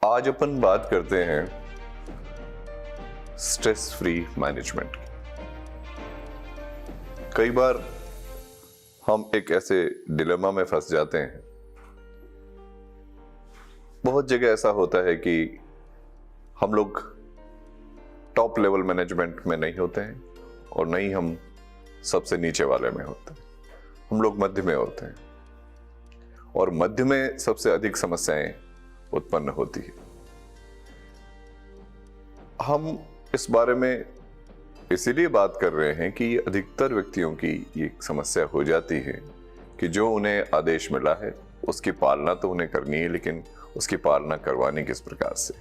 आज अपन बात करते हैं स्ट्रेस फ्री मैनेजमेंट की। कई बार हम एक ऐसे डिलेमा में फंस जाते हैं। बहुत जगह ऐसा होता है कि हम लोग टॉप लेवल मैनेजमेंट में नहीं होते हैं और नहीं हम सबसे नीचे वाले में होते हैं। हम लोग मध्य में होते हैं और मध्य में सबसे अधिक समस्याएं उत्पन्न होती है। हम इस बारे में इसीलिए बात कर रहे हैं कि अधिकतर व्यक्तियों की ये समस्या हो जाती है कि जो उन्हें आदेश मिला है उसकी पालना तो उन्हें करनी है, लेकिन उसकी पालना करवानी किस प्रकार से,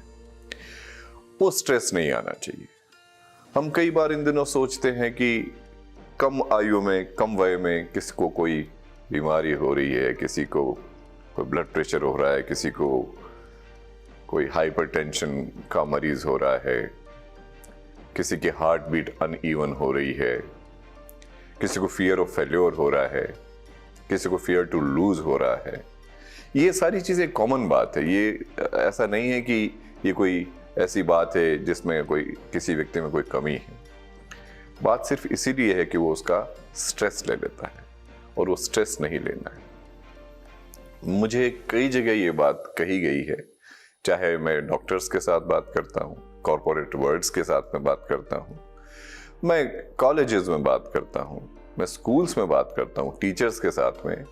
वो स्ट्रेस नहीं आना चाहिए। हम कई बार इन दिनों सोचते हैं कि कम आयु में, कम वय में किसी को कोई बीमारी हो रही है, किसी को कोई ब्लड प्रेशर हो रहा है, किसी को कोई हाइपरटेंशन का मरीज हो रहा है, किसी की हार्ट बीट अनइवन हो रही है, किसी को फियर ऑफ फेल्योर हो रहा है, किसी को फियर टू लूज हो रहा है। ये सारी चीजें कॉमन बात है। ये ऐसा नहीं है कि ये कोई ऐसी बात है जिसमें कोई किसी व्यक्ति में कोई कमी है। बात सिर्फ इसीलिए है कि वो उसका स्ट्रेस ले लेता है और वो स्ट्रेस नहीं लेना है। मुझे कई जगह ये बात कही गई है, चाहे मैं डॉक्टर्स के साथ बात करता हूँ, कॉर्पोरेट वर्ल्ड्स के साथ में बात करता हूँ, मैं कॉलेजेस में बात करता हूँ, मैं स्कूल्स में बात करता हूँ, टीचर्स के साथ में,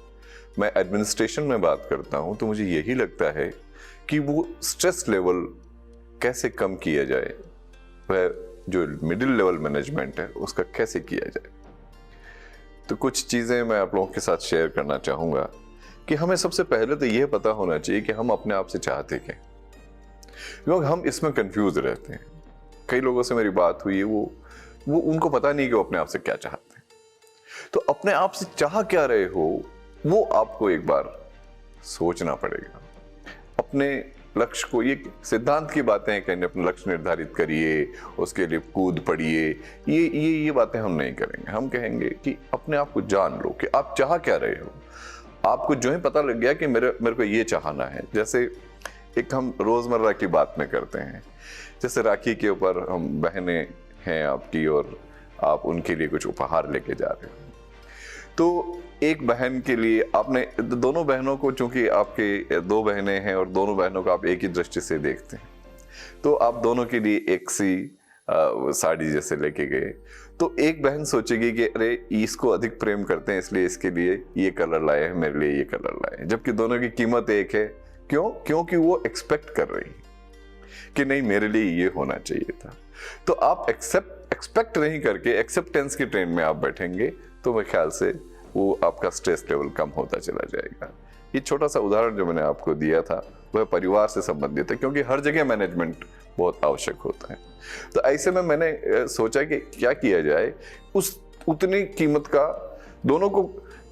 मैं एडमिनिस्ट्रेशन में बात करता हूँ, तो मुझे यही लगता है कि वो स्ट्रेस लेवल कैसे कम किया जाए, वह जो मिडिल लेवल मैनेजमेंट है उसका कैसे किया जाए। तो कुछ चीज़ें मैं आप लोगों के साथ शेयर करना चाहूँगा कि हमें सबसे पहले तो यह पता होना चाहिए कि हम अपने आप से चाहते क्या। लोग हम इसमें कंफ्यूज रहते हैं। कई लोगों से मेरी बात हुई है, वो उनको पता नहीं कि वो अपने आप से क्या चाहते हैं। तो अपने आप से चाह क्या रहे हो वो आपको एक बार सोचना पड़ेगा। अपने लक्ष्य को, ये सिद्धांत की बातें हैं, कहीं अपना लक्ष्य निर्धारित करिए, उसके लिए कूद पड़िए, ये बातें हम नहीं करेंगे। हम कहेंगे कि अपने आप को जान लो कि आप चाह क्या रहे हो। आपको जो है पता लग गया कि मेरे को ये चाहना है। जैसे एक हम रोजमर्रा की बात में करते हैं, जैसे राखी के ऊपर हम बहनें हैं आपकी और आप उनके लिए कुछ उपहार लेके जा रहे हो। तो एक बहन के लिए आपने दोनों बहनों को, चूंकि आपके दो बहनें हैं और दोनों बहनों को आप एक ही दृष्टि से देखते हैं, तो आप दोनों के लिए एक सी साड़ी जैसे लेके गए। तो एक बहन सोचेगी कि अरे इसको अधिक प्रेम करते हैं इसलिए इसके लिए ये कलर लाए हैं, मेरे लिए ये कलर लाए हैं, जबकि दोनों की कीमत एक है। क्यों? क्योंकि वो एक्सपेक्ट कर रही है कि नहीं मेरे लिए ये होना चाहिए था। तो आप एक्सपेक्ट नहीं करके एक्सेप्टेंस की ट्रेन में आप बैठेंगे तो मेरे ख्याल से वो आपका स्ट्रेस लेवल कम होता चला जाएगा। ये छोटा सा उदाहरण जो मैंने आपको दिया था वह परिवार से संबंधित है, क्योंकि हर जगह मैनेजमेंट बहुत आवश्यक होता है। तो ऐसे में मैंने सोचा कि क्या किया जाए, उस उतनी कीमत का दोनों को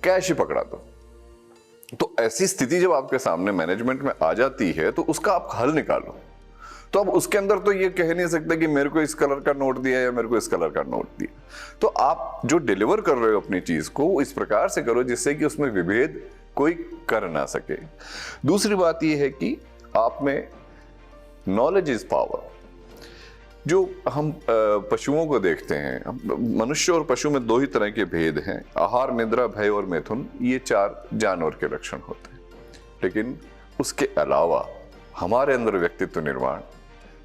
कैश ही पकड़ा दो। तो ऐसी स्थिति जब आपके सामने मैनेजमेंट में आ जाती है तो उसका आप हल निकालो। तो अब उसके अंदर तो ये कह नहीं सकते कि मेरे को इस कलर का नोट दिया या मेरे को इस कलर का नोट दिया। तो आप जो डिलीवर कर रहे हो अपनी चीज को इस प्रकार से करो जिससे कि उसमें विभेद कोई कर ना सके। दूसरी बात यह है कि आप में नॉलेज इज पावर। जो हम पशुओं को देखते हैं, मनुष्य और पशु में दो ही तरह के भेद हैं, आहार, निद्रा, भय और मैथुन। ये चार जानवर के लक्षण होते हैं। लेकिन उसके अलावा हमारे अंदर व्यक्तित्व निर्माण,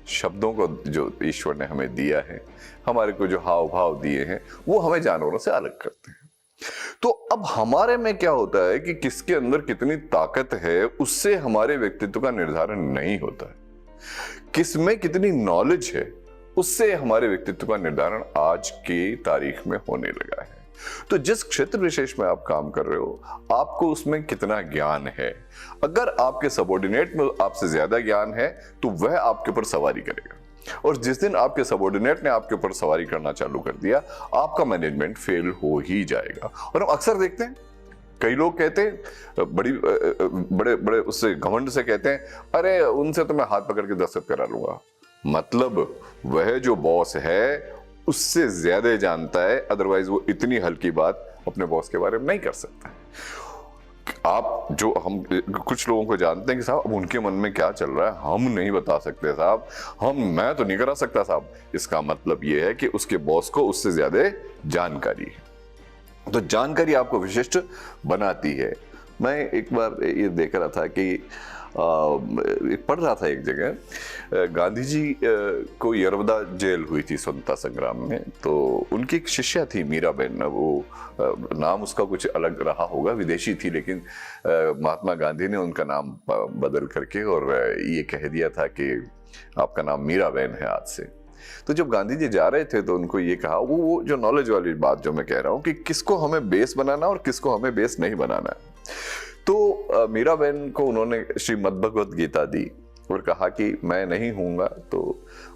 शब्दों को जो ईश्वर ने हमें दिया है, हमारे को जो हाव भाव दिए हैं, वो हमें जानवरों से अलग करते हैं। तो अब हमारे में क्या होता है कि किसके अंदर कितनी ताकत है उससे हमारे व्यक्तित्व का निर्धारण नहीं होता है। किस में कितनी नॉलेज है उससे हमारे व्यक्तित्व का निर्धारण आज की तारीख में होने लगा है। तो जिस क्षेत्र विशेष में आप काम कर रहे हो, आपको उसमें कितना ज्ञान है। अगर आपके सबऑर्डिनेट में आपसे ज्यादा ज्ञान है तो वह आपके ऊपर सवारी करेगा, और जिस दिन आपके सबऑर्डिनेट ने आपके ऊपर सवारी करना चालू कर दिया, आपका मैनेजमेंट फेल हो ही जाएगा। और हम अक्सर देखते हैं, कई लोग कहते हैं, बड़े बड़े उससे घमंड से कहते हैं, अरे उनसे तो मैं हाथ पकड़ के दस्तखत करा लूंगा। मतलब वह जो बॉस है उससे ज्यादा जानता है, अदरवाइज वो इतनी हल्की बात अपने बॉस के बारे में नहीं कर सकता है। आप जो हम कुछ लोगों को जानते हैं कि साहब अब उनके मन में क्या चल रहा है हम नहीं बता सकते साहब, मैं तो नहीं करा सकता साहब। इसका मतलब ये है कि उसके बॉस को उससे ज्यादा जानकारी है। तो जानकारी आपको विशिष्ट बनाती है। मैं एक बार ये देख रहा था कि पढ़ रहा था एक जगह, गांधी जी को यरवदा जेल हुई थी स्वतंत्रता संग्राम में, तो उनकी एक शिष्या थी मीराबेन। वो नाम उसका कुछ अलग रहा होगा, विदेशी थी, लेकिन महात्मा गांधी ने उनका नाम बदल करके और ये कह दिया था कि आपका नाम मीराबेन है आज से। तो जब गांधी जी जा रहे थे तो उनको ये कहा, वो जो नॉलेज वाली बात जो मैं कह रहा हूँ कि किसको हमें बेस बनाना और किसको हमें बेस नहीं बनाना है। तो मीराबेन को उन्होंने श्रीमद् भगवत गीता दी और कहा कि मैं नहीं हूँगा। तो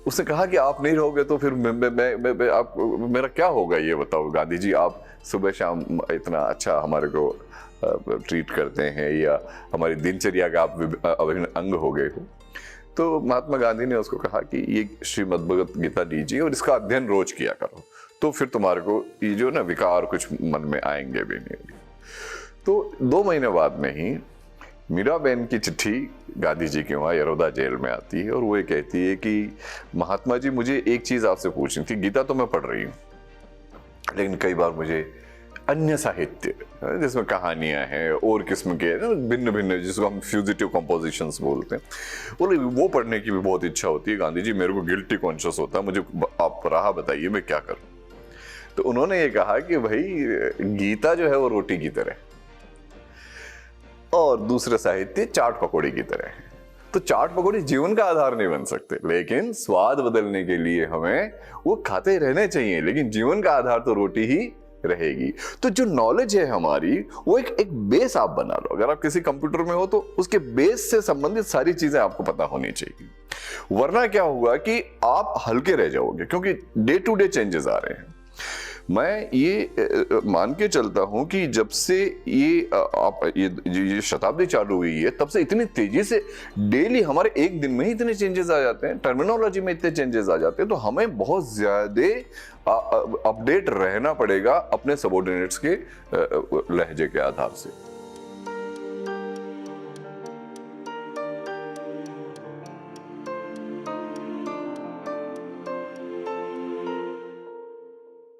उसने कहा कि आप नहीं रहोगे तो फिर मैं आप मेरा क्या होगा ये बताओ गांधी जी, आप सुबह शाम इतना अच्छा हमारे को ट्रीट करते हैं या हमारी दिनचर्या का आप अभिन्न अंग हो गए हो। तो महात्मा गांधी ने उसको कहा कि ये श्रीमद् भगवत गीता लीजिए और इसका अध्ययन रोज किया करो, तो फिर तुम्हारे को ये जो ना विकार कुछ मन में आएंगे भी नहीं। तो 2 महीने बाद में ही मीराबेन की चिट्ठी गांधी जी के वहाँ यरवदा जेल में आती है और वो ये कहती है कि महात्मा जी मुझे एक चीज़ आपसे पूछनी थी। गीता तो मैं पढ़ रही हूँ, लेकिन कई बार मुझे अन्य साहित्य जिसमें कहानियां हैं और किस्म के भिन्न भिन्न, जिसको हम फ्यूजिटिव कंपोजिशंस बोलते हैं, वो पढ़ने की भी बहुत इच्छा होती है। गांधी जी मेरे को गिल्टी कॉन्शियस होता है, मुझे आप राह बताइए मैं क्या करूँ। तो उन्होंने ये कहा कि भाई गीता जो है वो रोटी की तरह और दूसरे साहित्य चाट पकौड़ी की तरह है। तो चाट पकौड़ी जीवन का आधार नहीं बन सकते, लेकिन स्वाद बदलने के लिए हमें वो खाते रहने चाहिए, लेकिन जीवन का आधार तो रोटी ही रहेगी। तो जो नॉलेज है हमारी वो एक बेस आप बना लो। अगर आप किसी कंप्यूटर में हो तो उसके बेस से संबंधित सारी चीजें आपको पता होनी चाहिए, वरना क्या होगा कि आप हल्के रह जाओगे, क्योंकि डे टू डे चेंजेस आ रहे हैं। मैं ये मान के चलता हूं कि जब से ये शताब्दी चालू हुई है तब से इतनी तेजी से डेली हमारे एक दिन में ही इतने चेंजेस आ जाते हैं, टर्मिनोलॉजी में इतने चेंजेस आ जाते हैं, तो हमें बहुत ज्यादा अपडेट रहना पड़ेगा अपने सबऑर्डिनेट्स के लहजे के आधार से।